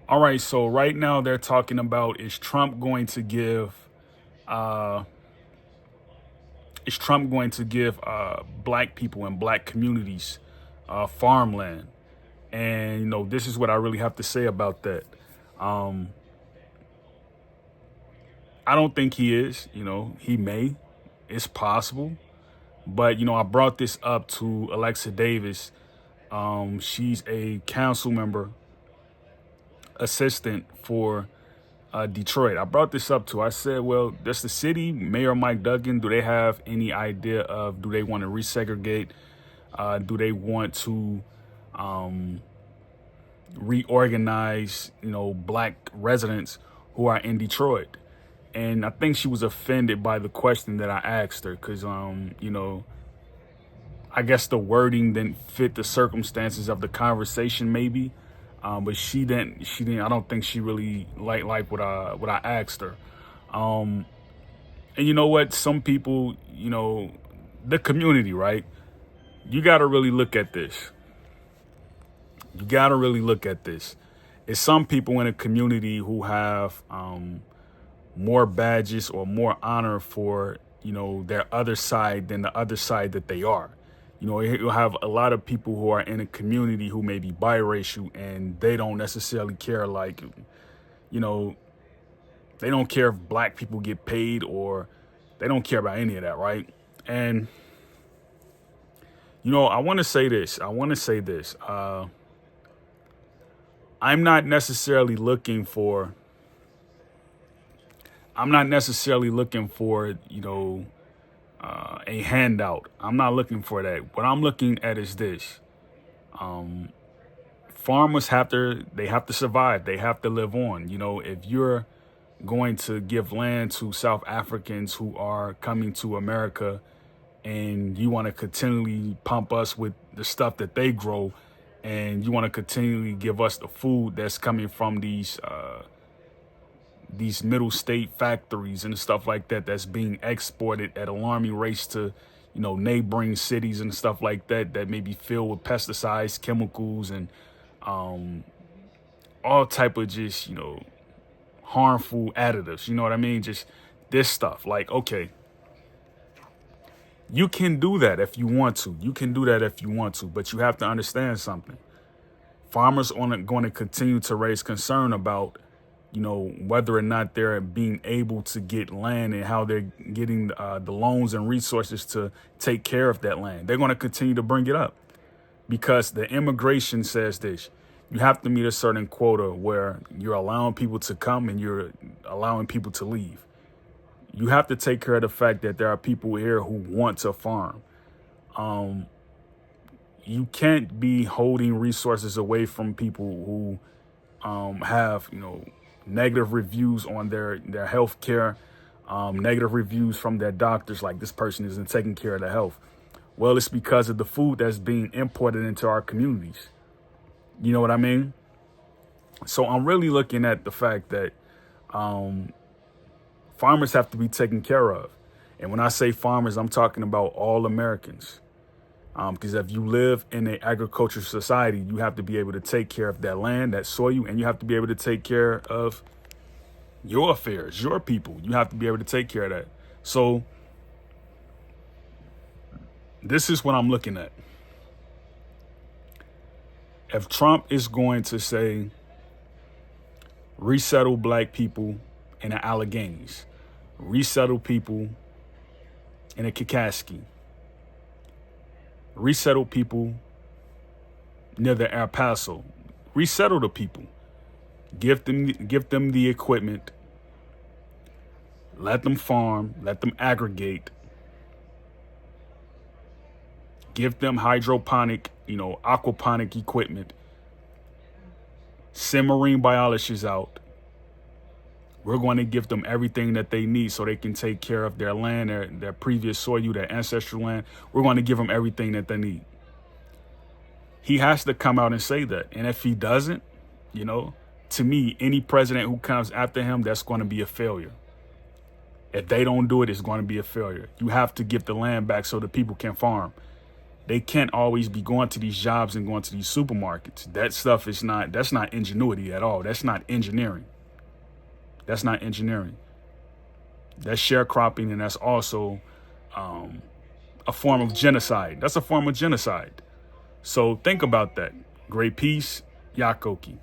All right, so right now they're talking about uh is Trump going to give black people and black communities farmland? And this is what I really have to say about that. Um I don't think he is, he may. It's possible. But I brought this up to Alexa Davis. She's a council member assistant for Detroit. I brought this up to. I said, well, does the city mayor Mike Duggan, do they have any idea of, do they want to resegregate? Do they want to um, reorganize, black residents who are in Detroit? And I think she was offended by the question that I asked her because, I guess the wording didn't fit the circumstances of the conversation, maybe. But she didn't. She didn't. I don't think she really liked what I asked her. Um, and you know what? Some people, the community, right? You got to really look at this. You got to really look at this. It's some people in a community who have more badges or more honor for their other side than the other side that they are. You'll have a lot of people who are in a community who may be biracial and they don't necessarily care, like, you know, they don't care if black people get paid, or they don't care about any of that, right? And, I want to say this. I'm not necessarily looking for, a handout. I'm not looking for that. What I'm looking at is this. Farmers have to survive. They have to live on. If you're going to give land to South Africans who are coming to America and you want to continually pump us with the stuff that they grow, and you want to continually give us the food that's coming from these middle state factories and stuff like that, that's being exported at alarming rates to neighboring cities and stuff like that, that may be filled with pesticides, chemicals, and all type of just harmful additives. You know what I mean? Just this stuff. Like, okay, you can do that if you want to. But you have to understand something. Farmers are going to continue to raise concern about whether or not they're being able to get land and how they're getting the loans and resources to take care of that land. They're going to continue to bring it up because the immigration says this. You have to meet a certain quota where you're allowing people to come and you're allowing people to leave. You have to take care of the fact that there are people here who want to farm. You can't be holding resources away from people who have, negative reviews on their health care, negative reviews from their doctors, like this person isn't taking care of their health. Well, it's because of the food that's being imported into our communities. You know what I mean? So I'm really looking at the fact that farmers have to be taken care of. And when I say farmers, I'm talking about all Americans. Because if you live in an agricultural society, you have to be able to take care of that land, that soil, and you have to be able to take care of your affairs, your people. You have to be able to take care of that. So this is what I'm looking at. If Trump is going to say, resettle black people in the Alleghenies, resettle people in the Kakaski, resettle people near the El Paso, resettle the people, give them the equipment, let them farm, let them aggregate, give them hydroponic, aquaponic equipment, send marine biologists out. We're going to give them everything that they need so they can take care of their land, their previous soil, their ancestral land. We're going to give them everything that they need. He has to come out and say that. And if he doesn't, to me, any president who comes after him, that's going to be a failure. If they don't do it, it's going to be a failure. You have to give the land back so the people can farm. They can't always be going to these jobs and going to these supermarkets. That stuff is not, that's not ingenuity at all. That's not engineering. That's not engineering. That's sharecropping, and that's also a form of genocide. That's a form of genocide. So think about that. Great peace, Yakoki.